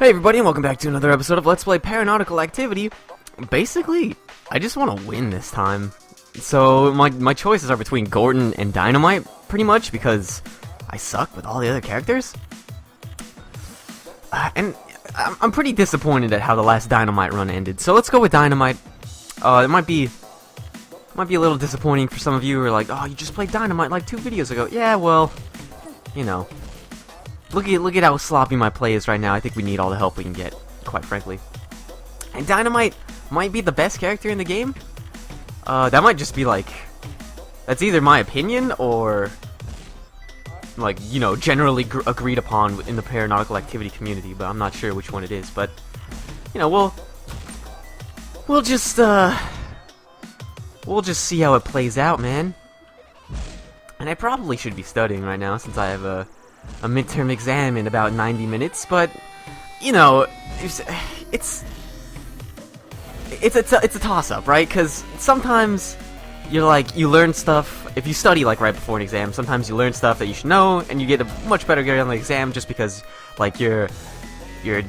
Hey everybody, and welcome back to another episode of Let's Play Paranautical Activity. Basically, I just want to win this time. So, my choices are between Gordon and Dynamite, pretty much, because I suck with all the other characters. And I'm pretty disappointed at how the last Dynamite run ended. So let's go with Dynamite. It might be a little disappointing for some of you who are like, oh, you just played Dynamite like 2 videos ago. Yeah, well, you know. Look at how sloppy my play is right now. I think we need all the help we can get, quite frankly. And Dynamite might be the best character in the game. That might just be like... That's either my opinion or... like, you know, generally agreed upon in the Paranautical Activity community, but I'm not sure which one it is. But, you know, we'll just see how it plays out, man. And I probably should be studying right now since I have a midterm exam in about 90 minutes, but you know, it's a toss-up, right? Because sometimes you're like, you learn stuff if you study like right before an exam. Sometimes you learn stuff that you should know, and you get a much better grade on the exam just because like your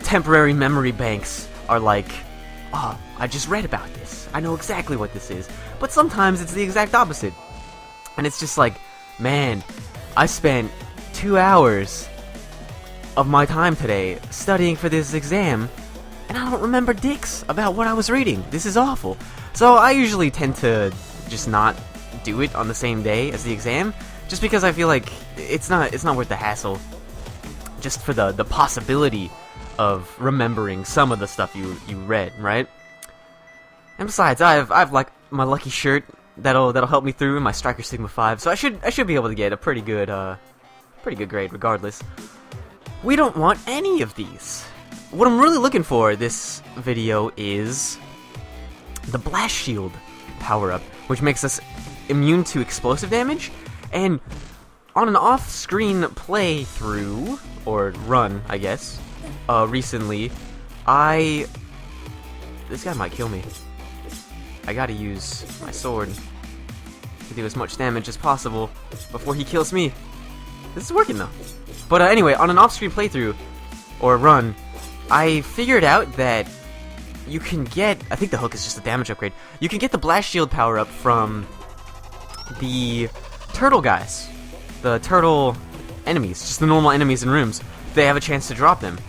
temporary memory banks are like, oh, I just read about this, I know exactly what this is. But sometimes it's the exact opposite, and it's just like, man, I spent 2 hours of my time today studying for this exam, and I don't remember dicks about what I was reading. This is awful. So I usually tend to just not do it on the same day as the exam, just because I feel like it's not worth the hassle, just for the possibility of remembering some of the stuff you read, right? And besides, I've like my lucky shirt that'll help me through in my Striker Sigma 5, so I should be able to get a pretty good grade regardless. We don't want any of these. What I'm really looking for this video is the Blast Shield power-up, which makes us immune to explosive damage. And on an off-screen playthrough, or run, I guess, recently, this guy might kill me. I gotta use my sword to do as much damage as possible before he kills me. This is working though. But anyway, on an off-screen playthrough, or run, I figured out that you can get, I think the hook is just a damage upgrade, you can get the Blast Shield power-up from the turtle guys. The turtle enemies, just the normal enemies in rooms. They have a chance to drop them.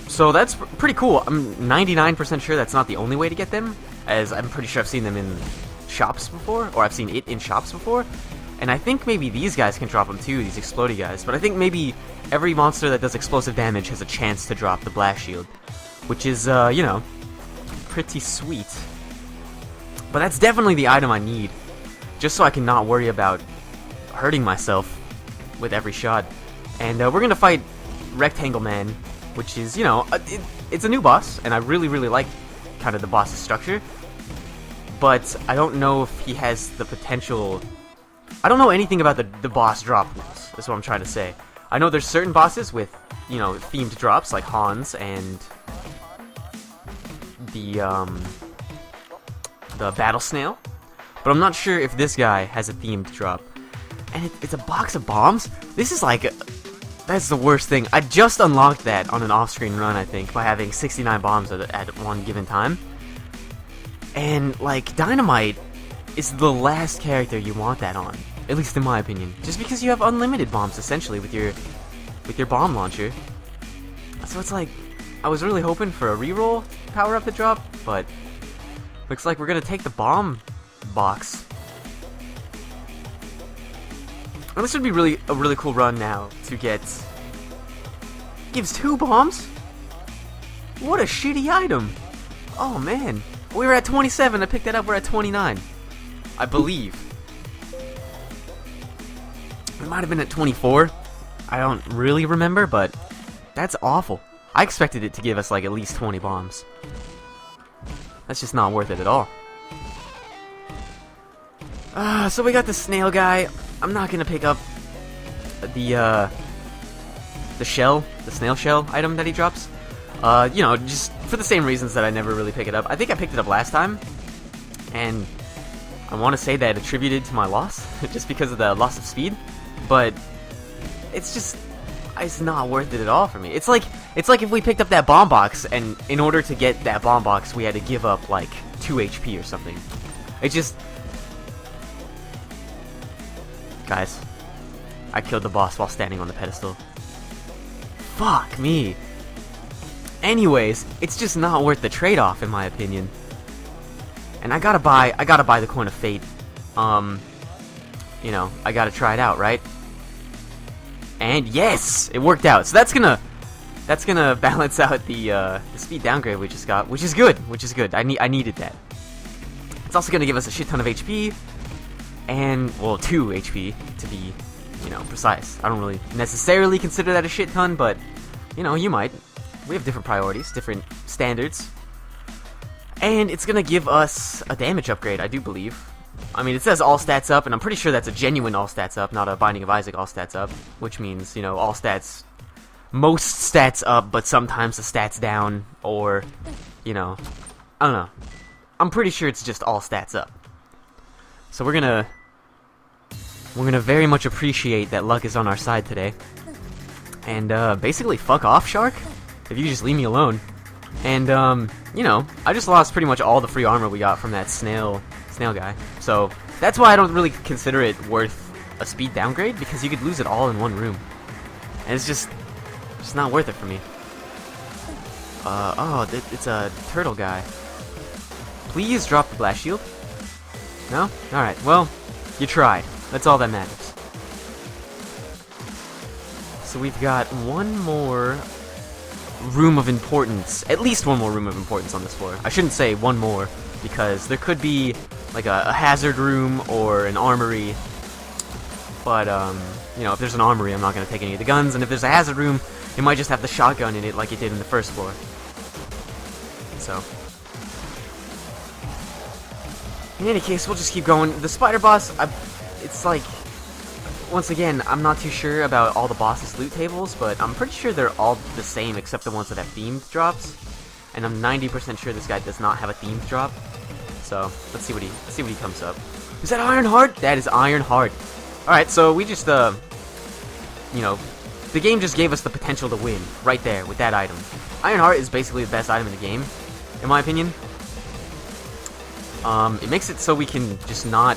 So that's pretty cool. I'm 99% sure that's not the only way to get them, as I'm pretty sure I've seen them in shops before, or I've seen it in shops before. And I think maybe these guys can drop them too, these explodey guys. But I think maybe every monster that does explosive damage has a chance to drop the Blast Shield, which is, you know, pretty sweet. But that's definitely the item I need, just so I can not worry about hurting myself with every shot. And we're gonna fight Rectangle Man, which is, you know, it's a new boss, and I really like kind of the boss's structure. But I don't know if he has the potential... I don't know anything about the boss drop rules, that's what I'm trying to say. I know there's certain bosses with, you know, themed drops, like Hans and the Battle Snail. But I'm not sure if this guy has a themed drop. And it's a box of bombs? This is like... that's the worst thing. I just unlocked that on an off-screen run, I think, by having 69 bombs at one given time. And, like, Dynamite is the last character you want that on, at least in my opinion. Just because you have unlimited bombs, essentially, with your bomb launcher. So it's like, I was really hoping for a reroll power-up to drop, but looks like we're gonna take the bomb box. And this would be a really cool run now to get... Gives 2 bombs? What a shitty item! Oh man, we were at 27, I picked that up, we're at 29. I believe. We might have been at 24. I don't really remember, but that's awful. I expected it to give us like at least 20 bombs. That's just not worth it at all. So we got the snail guy. I'm not gonna pick up the shell, the snail shell item that he drops. You know, just for the same reasons that I never really pick it up. I think I picked it up last time, and I want to say that attributed to my loss, just because of the loss of speed, but it's just, it's not worth it at all for me. It's like, It's like if we picked up that bomb box, and in order to get that bomb box, we had to give up, like, 2 HP or something. It just... Guys, I killed the boss while standing on the pedestal. Fuck me. Anyways, it's just not worth the trade-off, in my opinion. And I gotta buy the Coin of Fate. You know, I gotta try it out, right? And yes, it worked out. So that's gonna balance out the speed downgrade we just got, which is good. I needed that. It's also gonna give us a shit ton of HP, and well, 2 HP to be, you know, precise. I don't really necessarily consider that a shit ton, but you know, you might. We have different priorities, different standards, and it's gonna give us a damage upgrade, I do believe. I mean, it says all stats up, and I'm pretty sure that's a genuine all stats up, not a Binding of Isaac all stats up, which means, you know, all stats, most stats up, but sometimes the stats down, or, you know, I don't know. I'm pretty sure it's just all stats up. So we're gonna very much appreciate that luck is on our side today. And, basically, fuck off, Shark, if you just leave me alone. And, you know, I just lost pretty much all the free armor we got from that snail guy. So, that's why I don't really consider it worth a speed downgrade, because you could lose it all in one room. And it's just not worth it for me. Oh, it's a turtle guy. Please drop the blast shield. No? Alright, well, you tried. That's all that matters. So we've got one more room of importance. At least one more room of importance on this floor. I shouldn't say one more, because there could be like a hazard room or an armory. But, you know, if there's an armory, I'm not going to take any of the guns. And if there's a hazard room, it might just have the shotgun in it like it did in the first floor. So, in any case, we'll just keep going. The spider boss, it's like, once again, I'm not too sure about all the boss's loot tables, but I'm pretty sure they're all the same except the ones that have themed drops. And I'm 90% sure this guy does not have a themed drop. So, let's see what he comes up. Is that Iron Heart? That is Iron Heart. Alright, so we just, you know, the game just gave us the potential to win right there with that item. Iron Heart is basically the best item in the game, in my opinion. It makes it so we can just not...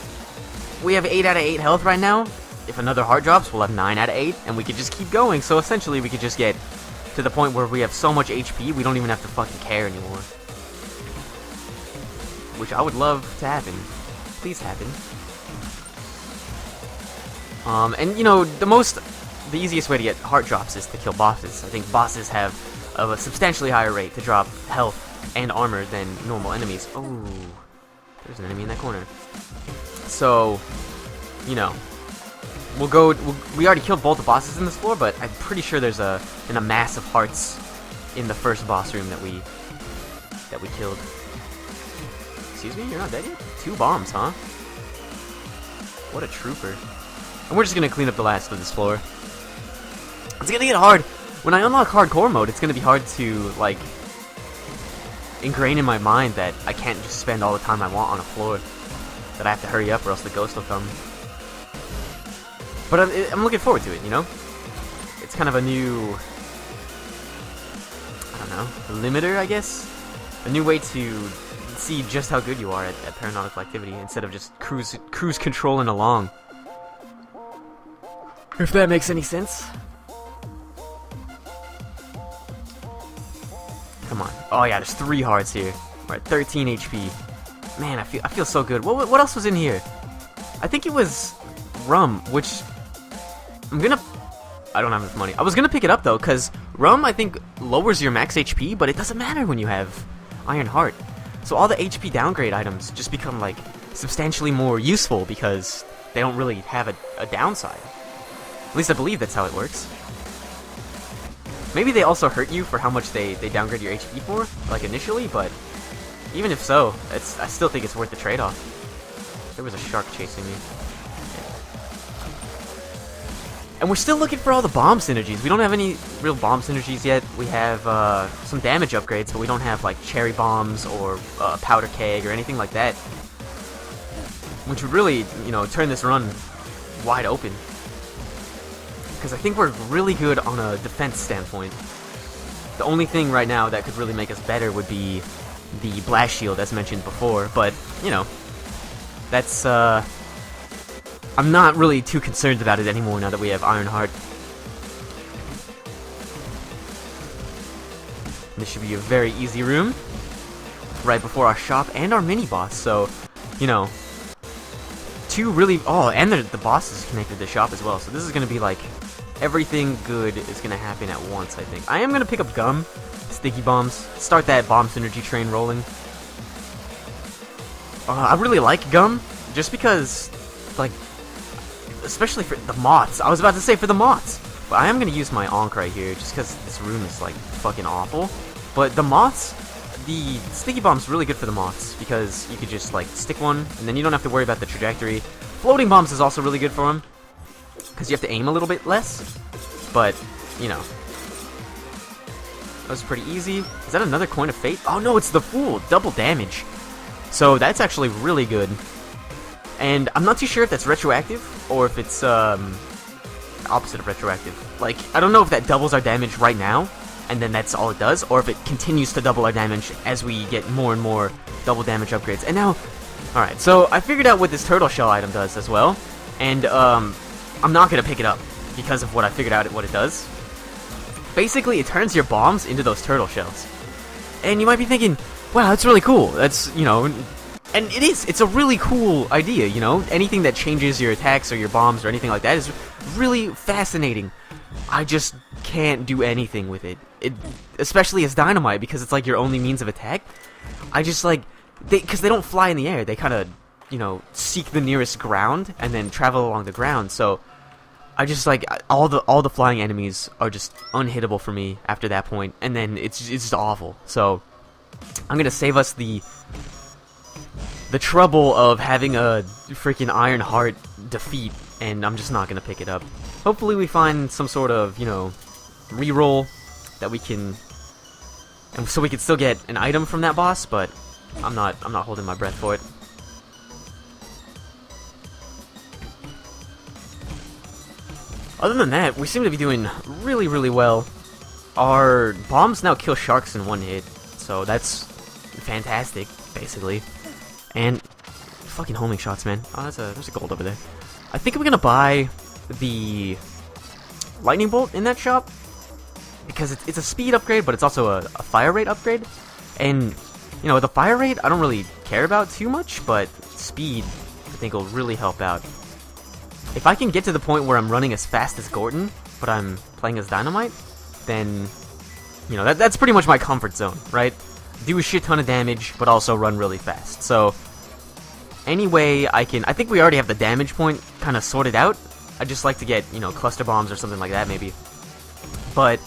We have 8 out of 8 health right now. If another heart drops, we'll have 9 out of 8, and we could just keep going. So essentially, we could just get to the point where we have so much HP, we don't even have to fucking care anymore. Which I would love to happen. Please happen. And you know, the easiest way to get heart drops is to kill bosses. I think bosses have a substantially higher rate to drop health and armor than normal enemies. Oh, there's an enemy in that corner. So, you know, we already killed both the bosses in this floor, but I'm pretty sure there's a mass of hearts in the first boss room that we killed. Excuse me, you're not dead yet? 2 bombs, huh? What a trooper. And we're just gonna clean up the last of this floor. It's gonna get hard. When I unlock hardcore mode, it's gonna be hard to, like, ingrain in my mind that I can't just spend all the time I want on a floor. That I have to hurry up or else the ghost will come. But I'm looking forward to it, you know? It's kind of a new... I don't know, limiter, I guess? A new way to see just how good you are at Paranautical activity instead of just cruise controlling along. If that makes any sense. Come on. Oh yeah, there's 3 hearts here. We're at 13 HP. Man, I feel so good. What else was in here? I think it was rum, which I don't have enough money. I was gonna pick it up though, cause rum I think lowers your max HP, but it doesn't matter when you have Iron Heart. So all the HP downgrade items just become like substantially more useful because they don't really have a downside. At least I believe that's how it works. Maybe they also hurt you for how much they downgrade your HP for, like initially, but even if so, I still think it's worth the trade-off. There was a shark chasing me. And we're still looking for all the bomb synergies. We don't have any real bomb synergies yet. We have some damage upgrades, but we don't have like cherry bombs or powder keg or anything like that. Which would really, you know, turn this run wide open. Because I think we're really good on a defense standpoint. The only thing right now that could really make us better would be the blast shield, as mentioned before, but, you know, that's, I'm not really too concerned about it anymore now that we have Iron Heart. This should be a very easy room, right before our shop and our mini-boss, so, you know, two really, oh, and the boss is connected to the shop as well, so this is going to be like, everything good is going to happen at once, I think. I am going to pick up Gum, Sticky Bombs, start that Bomb Synergy train rolling. I really like Gum, just because, like, especially for the moths. I was about to say for the moths, but I am going to use my Ankh right here, just because this room is, like, fucking awful. But the moths, the Sticky Bomb's really good for the moths, because you could just, like, stick one, and then you don't have to worry about the trajectory. Floating Bombs is also really good for them, because you have to aim a little bit less, but, you know. That was pretty easy. Is that another Coin of Fate? Oh no, it's the Fool! Double damage. So that's actually really good. And I'm not too sure if that's retroactive, or if it's, opposite of retroactive. Like, I don't know if that doubles our damage right now, and then that's all it does, or if it continues to double our damage as we get more and more double damage upgrades. And now, alright, so I figured out what this turtle shell item does as well, and, I'm not gonna pick it up, because of what I figured out what it does. Basically, it turns your bombs into those turtle shells. And you might be thinking, wow, that's really cool. That's, you know, and it is. It's a really cool idea, you know? Anything that changes your attacks or your bombs or anything like that is really fascinating. I just can't do anything with it. Especially as dynamite, because it's like your only means of attack. I just like, because they don't fly in the air. They kind of, you know, seek the nearest ground and then travel along the ground. So I just like all the flying enemies are just unhittable for me after that point, and then it's just awful. So I'm gonna save us the trouble of having a freaking Iron Heart defeat, and I'm just not gonna pick it up. Hopefully we find some sort of, you know, reroll that we can, and so we can still get an item from that boss, but I'm not holding my breath for it. Other than that, we seem to be doing really, really well. Our bombs now kill sharks in one hit, so that's fantastic, basically. And fucking homing shots, man. Oh, there's a gold over there. I think we're gonna buy the lightning bolt in that shop, because it's a speed upgrade, but it's also a fire rate upgrade. And, you know, the fire rate I don't really care about too much, but speed I think will really help out. If I can get to the point where I'm running as fast as Gordon, but I'm playing as Dynamite, then, you know, that's pretty much my comfort zone, right? Do a shit ton of damage, but also run really fast. So, any way I can, I think we already have the damage point kind of sorted out. I'd just like to get, you know, cluster bombs or something like that, maybe. But,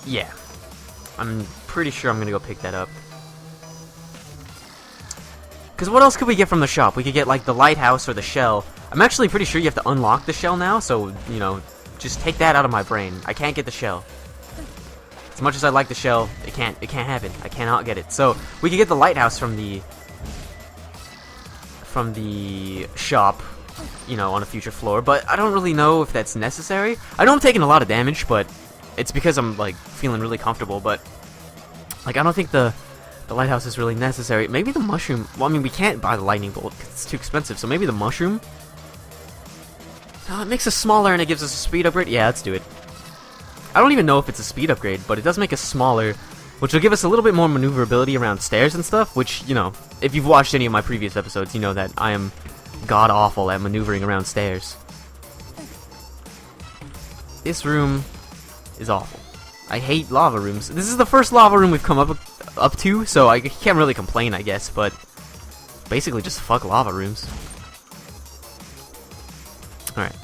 yeah. I'm pretty sure I'm going to go pick that up. Because what else could we get from the shop? We could get, like, the lighthouse or the shell. I'm actually pretty sure you have to unlock the shell now, so, you know, just take that out of my brain. I can't get the shell. As much as I like the shell, it can't happen. I cannot get it. So, we could get the lighthouse from the shop, you know, on a future floor, but I don't really know if that's necessary. I know I'm taking a lot of damage, but it's because I'm, like, feeling really comfortable, but, like, I don't think the lighthouse is really necessary. Maybe the mushroom. Well, I mean, we can't buy the lightning bolt because it's too expensive, so maybe the mushroom? It makes us smaller and it gives us a speed upgrade? Yeah, let's do it. I don't even know if it's a speed upgrade, but it does make us smaller, which will give us a little bit more maneuverability around stairs and stuff, which, you know, if you've watched any of my previous episodes, you know that I am god-awful at maneuvering around stairs. This room is awful. I hate lava rooms. This is the first lava room we've come up to, so I can't really complain, I guess, but basically just fuck lava rooms. Alright.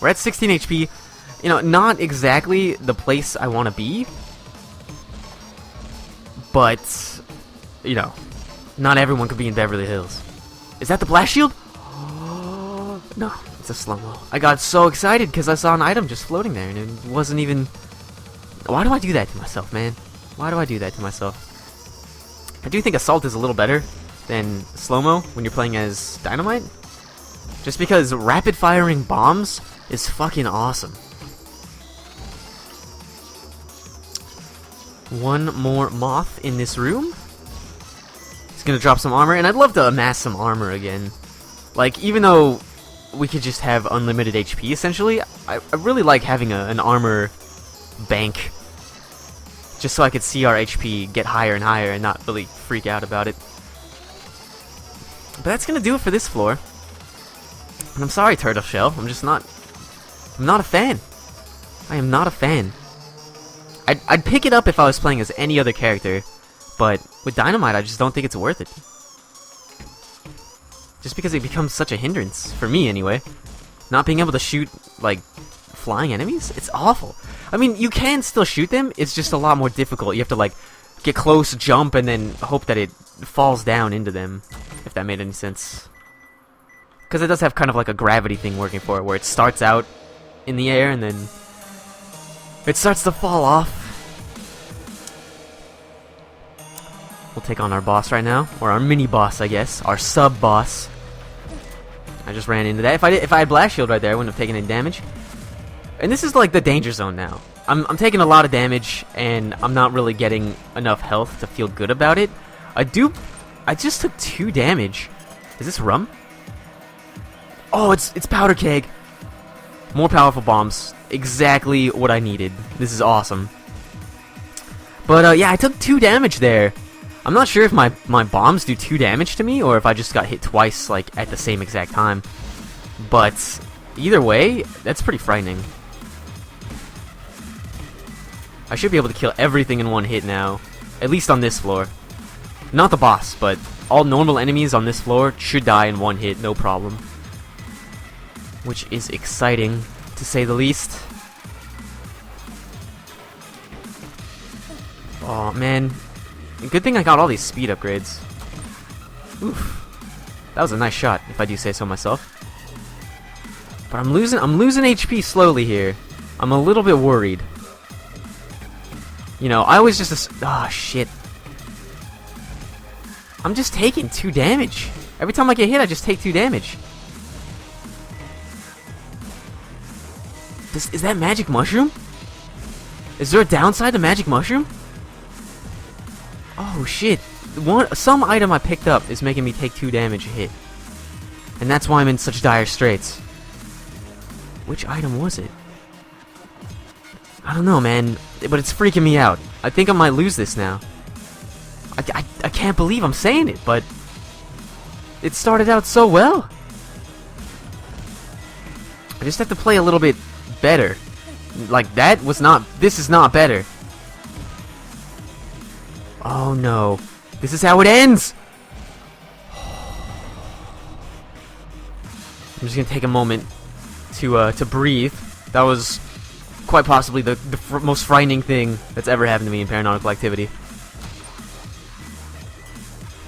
We're at 16 HP. You know, not exactly the place I want to be, but, you know, not everyone could be in Beverly Hills. Is that the blast shield? No, it's a slow-mo. I got so excited because I saw an item just floating there, and it wasn't even... Why do I do that to myself, man? Why do I do that to myself? I do think Assault is a little better than slow-mo when you're playing as Dynamite. Just because rapid-firing bombs is fucking awesome. One more moth in this room. He's gonna drop some armor, and I'd love to amass some armor again. Like, even though we could just have unlimited HP, essentially, I really like having an armor bank. Just so I could see our HP get higher and higher and not really freak out about it. But that's gonna do it for this floor. And I'm sorry, Turtle Shell. I'm not a fan. I am not a fan. I'd pick it up if I was playing as any other character, but with Dynamite, I just don't think it's worth it. Just because it becomes such a hindrance, for me anyway. Not being able to shoot, like, flying enemies? It's awful. I mean, you can still shoot them, it's just a lot more difficult. You have to, like, get close, jump, and then hope that it falls down into them, if that made any sense. Because it does have kind of like a gravity thing working for it, where it starts out in the air, and then it starts to fall off. We'll take on our boss right now, or our mini-boss, I guess. Our sub-boss. I just ran into that. If I had Blast Shield right there, I wouldn't have taken any damage. And this is like the danger zone now. I'm taking a lot of damage, and I'm not really getting enough health to feel good about it. I just took 2 damage. Is this rum? Oh, it's powder keg. More powerful bombs. Exactly what I needed. This is awesome. But yeah, I took 2 damage there. I'm not sure if my bombs do 2 damage to me, or if I just got hit twice, like, at the same exact time. But either way, that's pretty frightening. I should be able to kill everything in one hit now. At least on this floor. Not the boss, but all normal enemies on this floor should die in one hit, no problem. Which is exciting, to say the least. Oh man, good thing I got all these speed upgrades. Oof, that was a nice shot, if I do say so myself. But I'm losing HP slowly here. I'm a little bit worried. You know, I always just shit. I'm just taking 2 damage. Every time I get hit, I just take 2 damage. Is that magic mushroom? Is there a downside to magic mushroom? Oh shit. Some item I picked up is making me take 2 damage a hit. And that's why I'm in such dire straits. Which item was it? I don't know, man. But it's freaking me out. I think I might lose this now. I can't believe I'm saying it, but it started out so well. I just have to play a little bit better. Like, this is not better. Oh no. This is how it ends! I'm just gonna take a moment to breathe. That was quite possibly the most frightening thing that's ever happened to me in Paranautical Activity.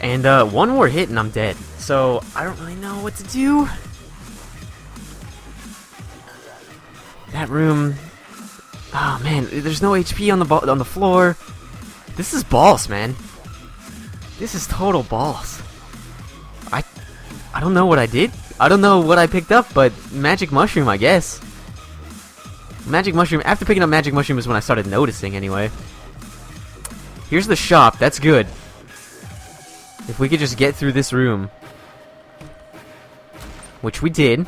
And one more hit and I'm dead. So I don't really know what to do. That room. Oh man, there's no HP on the floor. This is balls, man. This is total balls. I don't know what I did. I don't know what I picked up, but magic mushroom, I guess. Magic mushroom. After picking up magic mushroom is when I started noticing, anyway. Here's the shop. That's good. If we could just get through this room, which we did.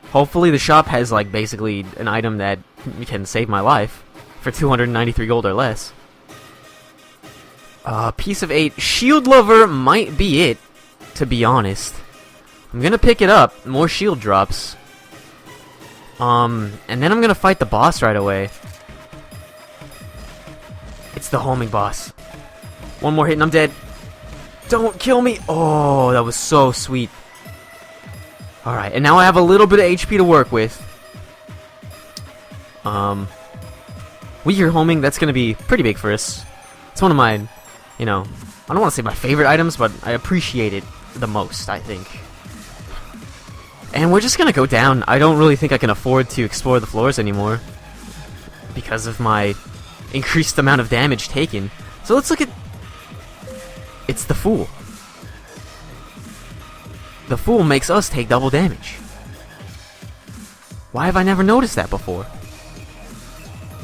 Hopefully the shop has, like, basically an item that can save my life for 293 gold or less. Piece of 8. Shield Lover might be it, to be honest. I'm gonna pick it up. More shield drops. And then I'm gonna fight the boss right away. It's the homing boss. One more hit and I'm dead. Don't kill me! Oh, that was so sweet. Alright, and now I have a little bit of HP to work with. Weaker homing, that's gonna be pretty big for us. It's one of my, you know, I don't want to say my favorite items, but I appreciate it the most, I think. And we're just gonna go down. I don't really think I can afford to explore the floors anymore because of my increased amount of damage taken. So let's look at... It's the Fool. The Fool makes us take double damage. Why have I never noticed that before?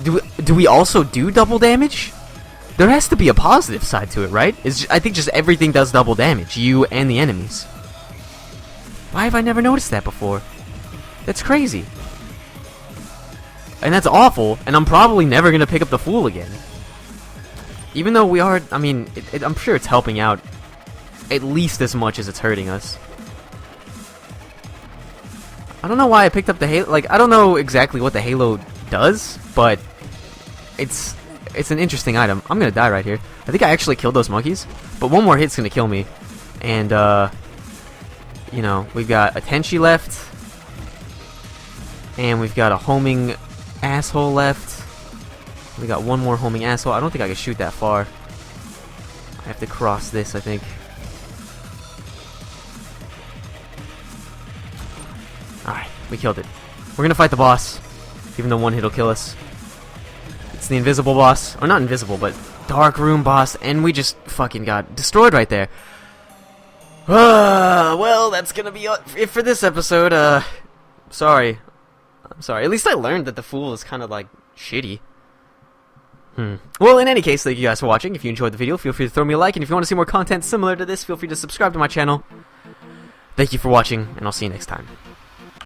Do we also do double damage? There has to be a positive side to it, right? I think just everything does double damage, you and the enemies. Why have I never noticed that before? That's crazy. And that's awful, and I'm probably never gonna pick up the Fool again. Even though we are, I mean, I'm sure it's helping out at least as much as it's hurting us. I don't know why I picked up the Halo. Like, I don't know exactly what the Halo does, but it's an interesting item. I'm gonna die right here. I think I actually killed those monkeys, but one more hit's gonna kill me. And, you know, we've got a Tenchi left, and we've got a homing asshole left. We got one more homing asshole. I don't think I can shoot that far. I have to cross this, I think. Alright, we killed it. We're gonna fight the boss, even though one hit will kill us. It's the invisible boss. Or not invisible, but dark room boss, and we just fucking got destroyed right there. Well, that's gonna be it for this episode. Sorry. I'm sorry. At least I learned that the Fool is kind of like shitty. Well, in any case, thank you guys for watching. If you enjoyed the video, feel free to throw me a like, and if you want to see more content similar to this, feel free to subscribe to my channel. Thank you for watching, and I'll see you next time.